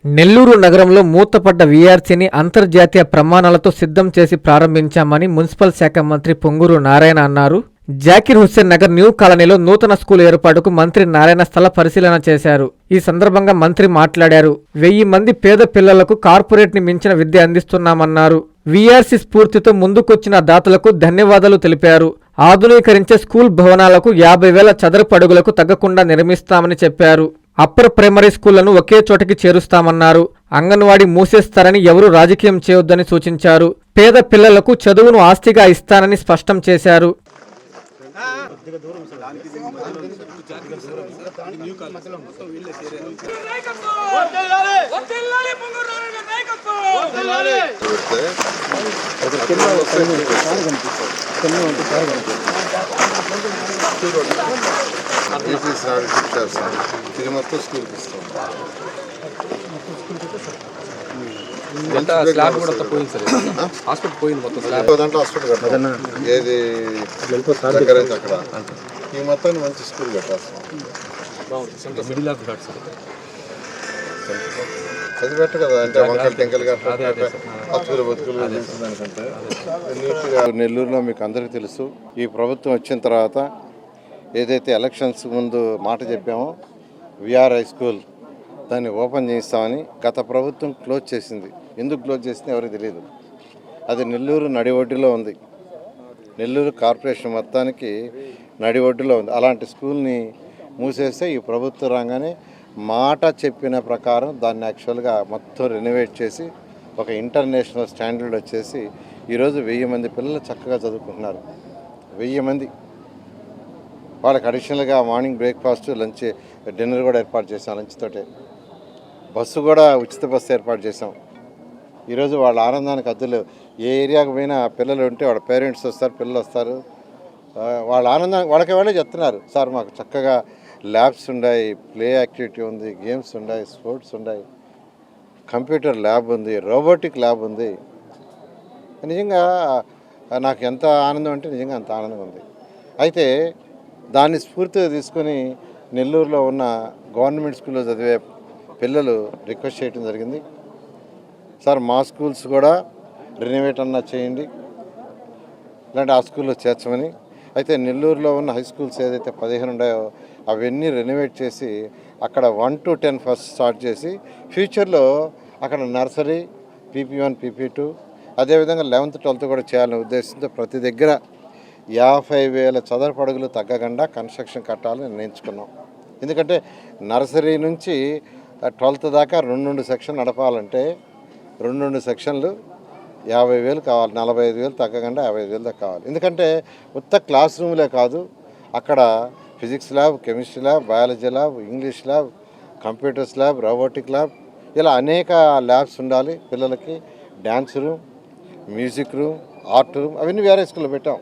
నెల్లూరు నగరంలో మూతపడ్డ వీఆర్సీని అంతర్జాతీయ ప్రమాణాలతో సిద్ధం చేసి ప్రారంభించామని మున్సిపల్ శాఖ మంత్రి పొంగూరు నారాయణ అన్నారు. జాకిర్ హుస్సేన్ నగర్ న్యూ కాలనీలో నూతన స్కూల్ ఏర్పాటుకు మంత్రి నారాయణ స్థల పరిశీలన చేశారు. ఈ సందర్భంగా మంత్రి మాట్లాడారు. 1000 మంది పేద పిల్లలకు కార్పొరేట్ ని మించిన విద్య అందిస్తున్నామన్నారు. వీఆర్సీ స్ఫూర్తితో ముందుకొచ్చిన దాతలకు ధన్యవాదాలు తెలిపారు. ఆధునీకరించే స్కూల్ భవనాలకు 50,000 చదరపు అడుగులకు తగ్గకుండా నిర్మిస్తామని చెప్పారు. అప్పర్ ప్రైమరీ స్కూళ్లను ఒకే చోటకి చేరుస్తామన్నారు. అంగన్వాడీ మూసేస్తారని ఎవరూ రాజకీయం చేయొద్దని సూచించారు. పేద పిల్లలకు చదువును ఆస్తిగా ఇస్తానని స్పష్టం చేశారు. ఇది మొత్తం స్కూల్కి ఇస్తాం. స్లాబ్ కూడా పోయింది సార్. హాస్పిటల్ పోయింది మొత్తం. దాంట్లో హాస్పిటల్ కట్టాలి. ఏది దగ్గర అయితే అక్కడ ఈ మొత్తాన్ని మంచి స్కూల్ కట్టాల్సి మిడిల్ ఆఫ్ ఘాట్ సార్. అది పెట్ట కదా, అంటే వంకలు టెంకలు అతుకులు బతుకులు దానికంటే నీట్గా. నెల్లూరులో మీకు అందరికీ తెలుసు, ఈ ప్రభుత్వం వచ్చిన తర్వాత ఏదైతే ఎలక్షన్స్ ముందు మాట చెప్పామో విఆర్ హై స్కూల్ దాన్ని ఓపెన్ చేయిస్తామని గత ప్రభుత్వం క్లోజ్ చేసింది. ఎందుకు క్లోజ్ చేసింది ఎవరికి తెలియదు. అది నెల్లూరు నడి ఒడ్డులో ఉంది. నెల్లూరు కార్పొరేషన్ మొత్తానికి నడి ఒడ్డులో ఉంది. అలాంటి స్కూల్ని మూసేస్తే ఈ ప్రభుత్వం రాగానే మాట చెప్పిన ప్రకారం దాన్ని యాక్చువల్గా మొత్తం రెనోవేట్ చేసి ఒక ఇంటర్నేషనల్ స్టాండర్డ్ వచ్చేసి ఈరోజు 1000 మంది పిల్లలు చక్కగా చదువుకుంటున్నారు. 1000 మంది. వాళ్ళకి అడిషనల్గా మార్నింగ్ బ్రేక్ఫాస్ట్, లంచ్, డిన్నర్ కూడా ఏర్పాటు చేసాం. లంచ్ తోటే బస్సు కూడా ఉచిత బస్సు ఏర్పాటు చేసాం. ఈరోజు వాళ్ళ ఆనందానికి అద్దులు. ఏ ఏరియాకు పోయినా పిల్లలు ఉంటే వాళ్ళ పేరెంట్స్ వస్తారు, పిల్లలు వస్తారు. వాళ్ళ ఆనందానికి వాళ్ళకి వాళ్ళే చెప్తున్నారు, సార్ మాకు చక్కగా ల్యాబ్స్ ఉన్నాయి, ప్లే యాక్టివిటీ ఉంది, గేమ్స్ ఉన్నాయి, స్పోర్ట్స్ ఉన్నాయి, కంప్యూటర్ ల్యాబ్ ఉంది, రోబోటిక్ ల్యాబ్ ఉంది. నిజంగా నాకు ఎంత ఆనందం అంటే నిజంగా అంత ఆనందంగా ఉంది. అయితే దాన్ని స్ఫూర్తిగా తీసుకొని నెల్లూరులో ఉన్న గవర్నమెంట్ స్కూల్లో చదివే పిల్లలు రిక్వెస్ట్ చేయడం జరిగింది, సార్ మా స్కూల్స్ కూడా రెనోవేట్ అన్నా చేయండి, ఇలాంటి ఆ స్కూల్లో చేర్చమని. అయితే నెల్లూరులో ఉన్న హై స్కూల్స్ ఏదైతే 15 ఉన్నాయో అవన్నీ రెనోవేట్ చేసి అక్కడ 1 to 10 ఫస్ట్ స్టార్ట్ చేసి ఫ్యూచర్లో అక్కడ నర్సరీ, PP1, PP2 అదేవిధంగా 11th, 12th కూడా చేయాలనే ఉద్దేశంతో ప్రతి దగ్గర 50,000 చదరపు అడుగులు తగ్గకుండా కన్స్ట్రక్షన్ కట్టాలని నిర్ణయించుకున్నాం. ఎందుకంటే నర్సరీ నుంచి 12th దాకా 2 సెక్షన్ నడపాలంటే 2 సెక్షన్లు 50,000 కావాలి. 45,000 తగ్గకుండా 55,000 దాకా కావాలి. ఎందుకంటే ఉత్త క్లాస్ రూమ్లే కాదు, అక్కడ physics lab, chemistry lab, biology lab, English lab, computers lab, robotic lab, ఇలా అనేక ల్యాబ్స్ ఉండాలి పిల్లలకి. Dance room, music room, art room అవన్నీ వేరే స్కూల్లో పెట్టాం.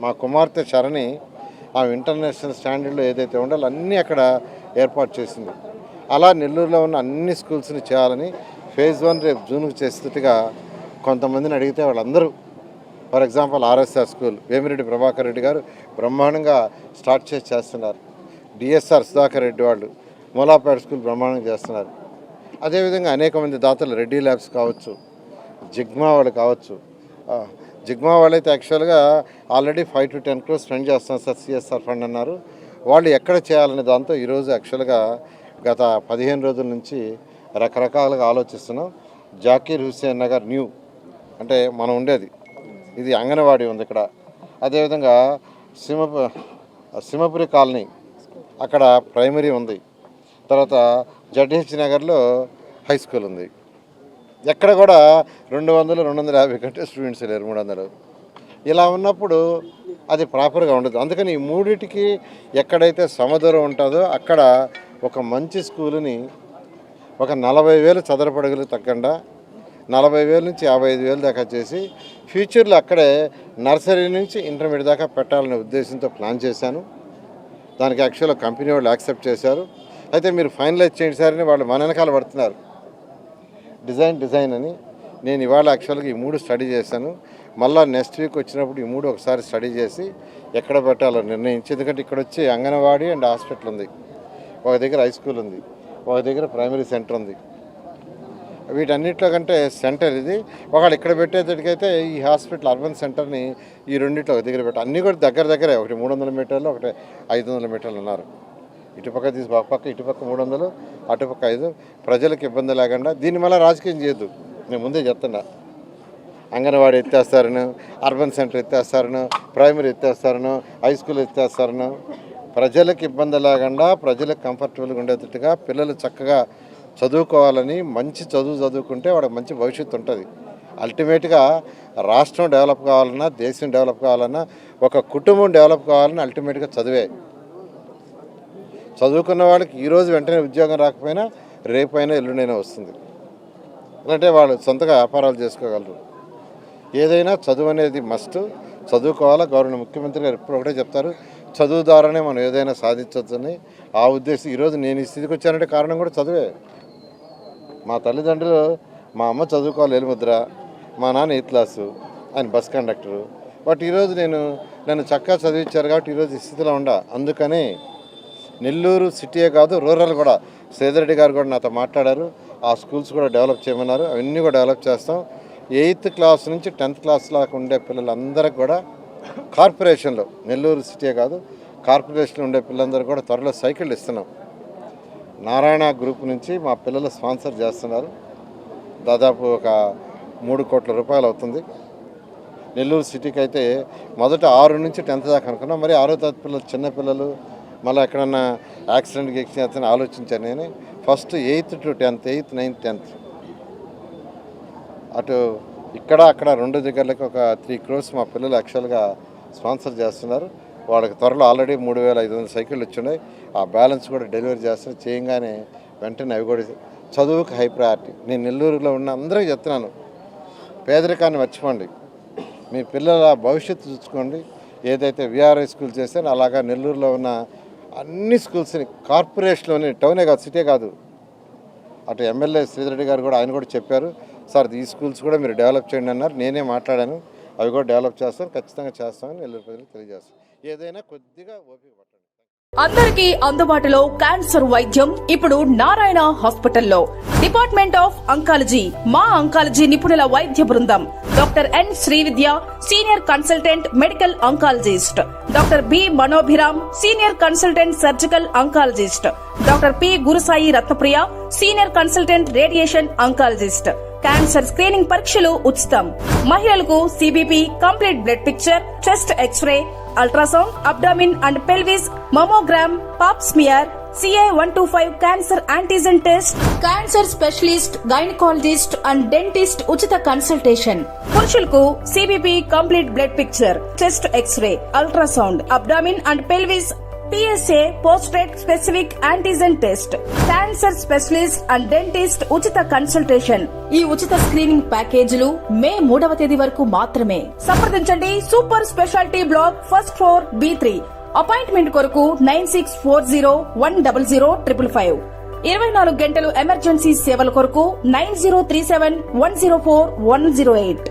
మా కుమార్తె శరణి ఆ ఇంటర్నేషనల్ స్టాండర్డ్లో ఏదైతే ఉండాలో అన్నీ అక్కడ ఏర్పాటు చేసింది. అలా నెల్లూరులో ఉన్న అన్ని స్కూల్స్ని చేయాలని ఫేజ్ 1 రేపు జూన్కి చేసేట్టుగా కొంతమందిని అడిగితే వాళ్ళందరూ, for example RSR school Vemireddy Prabhakar Reddy గారు బ్రహ్మాండంగా స్టార్ట్ చేస్తున్నారు. DSR సుధాకర్ రెడ్డి వాళ్ళు మూలాపేట స్కూల్ బ్రహ్మాండంగా చేస్తున్నారు. అదేవిధంగా అనేక మంది దాతలు, రెడ్డి ల్యాబ్స్ కావచ్చు, జిగ్మా వాళ్ళు కావచ్చు. జిగ్మా వాళ్ళైతే యాక్చువల్గా ఆల్రెడీ 5 to 10 crores స్పెండ్ చేస్తున్నారు సార్, CSR ఫండ్ అన్నారు. వాళ్ళు ఎక్కడ చేయాలనే దాంతో ఈరోజు యాక్చువల్గా గత 15 రోజుల నుంచి రకరకాలుగా ఆలోచిస్తున్నాం. జాకీర్ హుస్సేన్ నగర్ న్యూ అంటే మనం ఉండేది, ఇది అంగన్వాడీ ఉంది ఇక్కడ. అదేవిధంగా సింహపురి కాలనీ అక్కడ ప్రైమరీ ఉంది. తర్వాత JH నగర్లో హై స్కూల్ ఉంది. ఎక్కడ కూడా 200, 250 కంటే స్టూడెంట్స్ లేరు, 300. ఇలా ఉన్నప్పుడు అది ప్రాపర్గా ఉండదు. అందుకని ఈ మూడింటికి ఎక్కడైతే సమదూరం ఉంటుందో అక్కడ ఒక మంచి స్కూలుని ఒక 40,000 చదరపు అడుగులు తగ్గకుండా 40,000 నుంచి 55,000 దాకా చేసి ఫ్యూచర్లో అక్కడే నర్సరీ నుంచి ఇంటర్మీడియట్ దాకా పెట్టాలనే ఉద్దేశంతో ప్లాన్ చేశాను. దానికి యాక్చువల్గా కంపెనీ వాళ్ళు యాక్సెప్ట్ చేశారు. అయితే మీరు ఫైనలైజ్ చేయండి సార్ అని వాళ్ళు మన వెనకాల పడుతున్నారు. డిజైన్ అని. నేను ఇవాళ యాక్చువల్గా ఈ 3 స్టడీ చేశాను. మళ్ళీ నెక్స్ట్ వీక్ వచ్చినప్పుడు ఈ 3 ఒకసారి స్టడీ చేసి ఎక్కడ పెట్టాలో నిర్ణయించి, ఎందుకంటే ఇక్కడ వచ్చి అంగన్వాడీ అండ్ హాస్పిటల్ ఉంది, ఒక దగ్గర హై స్కూల్ ఉంది, ఒక దగ్గర ప్రైమరీ సెంటర్ ఉంది, వీటన్నిటిలో కంటే సెంటర్ ఇది. ఒకళ్ళు ఇక్కడ పెట్టేటట్టుకైతే ఈ హాస్పిటల్ అర్బన్ సెంటర్ని ఈ రెండింటిలో ఒక దగ్గర పెట్టారు. అన్నీ కూడా దగ్గరే, ఒకటి 300 మీటర్లు, ఒకటి 500 మీటర్లు ఉన్నారు. ఇటుపక్క తీసి పక్క ఇటుపక్క 300, అటుపక్క 5. ప్రజలకు ఇబ్బంది లేకుండా దీన్ని మళ్ళీ రాజకీయం చేయొద్దు. నేను ముందే చెప్తున్నా, అంగన్వాడీ ఎత్తేస్తారను, అర్బన్ సెంటర్ ఎత్తేస్తారను, ప్రైమరీ ఎత్తేస్తారను, హై స్కూల్ ఎత్తేస్తారను. ప్రజలకు ఇబ్బంది లేకుండా ప్రజలకు కంఫర్టబుల్గా ఉండేటట్టుగా పిల్లలు చక్కగా చదువుకోవాలని, మంచి చదువుకుంటే వాడికి మంచి భవిష్యత్తు ఉంటుంది. అల్టిమేట్గా రాష్ట్రం డెవలప్ కావాలన్నా, దేశం డెవలప్ కావాలన్నా, ఒక కుటుంబం డెవలప్ కావాలన్నా అల్టిమేట్గా చదివే. చదువుకున్న వాళ్ళకి ఈరోజు వెంటనే ఉద్యోగం రాకపోయినా రేపైనా ఎల్లుండైనా వస్తుంది. అంటే వాళ్ళు సొంతగా వ్యాపారాలు చేసుకోగలరు. ఏదైనా చదువు అనేది మస్ట్. చదువుకోవాలా. గవర్నమెంట్ ముఖ్యమంత్రి గారు ఎప్పుడు ఒకటే చెప్తారు, చదువు ద్వారానే మనం ఏదైనా సాధించవచ్చని. ఆ ఉద్దేశం ఈరోజు నేను ఈ స్థితికి వచ్చానంటే కారణం కూడా చదువే. మా తల్లిదండ్రులు, మా అమ్మ చదువుకోవాలి ఎలుముద్ర, మా నాన్న 8th క్లాసు, ఆయన బస్ కండక్టరు. బట్ ఈరోజు నన్ను చక్కగా చదివించారు కాబట్టి ఈరోజు ఈ స్థితిలో ఉండా. అందుకని నెల్లూరు సిటీయే కాదు, రూరల్ కూడా శ్రీధరెడ్డి గారు కూడా నాతో మాట్లాడారు. ఆ స్కూల్స్ కూడా డెవలప్ చేయమన్నారు. అవన్నీ కూడా డెవలప్ చేస్తాం. 8th క్లాస్ నుంచి 10th క్లాస్ దాకా ఉండే పిల్లలందరికీ కూడా కార్పొరేషన్లో, నెల్లూరు సిటీయే కాదు కార్పొరేషన్లో ఉండే పిల్లలందరూ కూడా త్వరలో సైకిళ్ళు ఇస్తున్నాం. నారాయణ గ్రూప్ నుంచి మా పిల్లలు స్పాన్సర్ చేస్తున్నారు. దాదాపు ఒక 3 కోట్ల రూపాయలు అవుతుంది. నెల్లూరు సిటీకి అయితే మొదట 6 నుంచి 10th దాకా అనుకున్నాం. మరి 6వ తరగతి పిల్లలు, చిన్నపిల్లలు మళ్ళీ ఎక్కడన్నా యాక్సిడెంట్కి ఎక్కించాలని ఆలోచించాను నేను. First 8th to 10th, 8th, 9th, 10th అటు ఇక్కడ అక్కడ 2 దగ్గరలకి ఒక 3 crores మా పిల్లలు యాక్చువల్గా స్పాన్సర్ చేస్తున్నారు. వాళ్ళకి త్వరలో ఆల్రెడీ 3,500 సైకిళ్ళు వచ్చున్నాయి. ఆ బ్యాలెన్స్ కూడా డెలివరీ చేస్తారు. చేయగానే వెంటనే అవి కూడా చదువుకు హై ప్రయారిటీ. నేను నెల్లూరులో ఉన్న అందరికీ చెప్తున్నాను, పేదరికాన్ని మర్చిపోండి, మీ పిల్లల భవిష్యత్తు చూసుకోండి. ఏదైతే విఆర్ఐ స్కూల్ చేస్తే అలాగా నెల్లూరులో ఉన్న అన్ని స్కూల్స్ని కార్పొరేషన్లోని, టౌనే కాదు సిటీ కాదు, అటు ఎమ్మెల్యే శ్రీధరెడ్డి గారు కూడా ఆయన కూడా చెప్పారు, సార్ ఈ స్కూల్స్ కూడా మీరు డెవలప్ చేయండి అన్నారు. నేనే మాట్లాడాను, అవి కూడా డెవలప్ చేస్తాను, ఖచ్చితంగా చేస్తామని నెల్లూరు ప్రజలకు తెలియజేస్తాను. ఏదైనా కొద్దిగా ఓపిక పట్టండి. అందరికీ అందుబాటులో క్యాన్సర్ వైద్యం ఇప్పుడు నారాయణ హాస్పిటల్లో. డిపార్ట్మెంట్ ఆఫ్ అంకాలజీ, మా అంకాలజీ నిపుణుల వైద్య బృందం. Doctor N Srividya, senior consultant medical oncologist. Doctor B Manobhiram, senior consultant surgical oncologist. Doctor P Gurusai Ratnapriya, senior consultant radiation oncologist. Cancer screening పరీక్షలు ఉచితం. మహిళలకు CBP, complete blood picture, chest X-ray, ultrasound, abdomen and pelvis, mammogram, pap smear, CA-125 cancer antigen test, cancer specialist, gynaecologist and dentist ఉచిత consultation. పురుషులకు CBP, complete blood picture, chest X-ray, ultrasound, abdomen and pelvis, PSA పోస్ట్రేట్ specific antigen test, cancer specialist and dentist ఉచిత consultation. ఈ ఉచిత screening ప్యాకేజీలు మే 3వ తేదీ వరకు మాత్రమే. సంప్రదించండి super speciality block, first floor, B3. Appointment కొరకు 9640100555. 24 గంటలు ఎమర్జెన్సీ సేవల కొరకు 9037104108.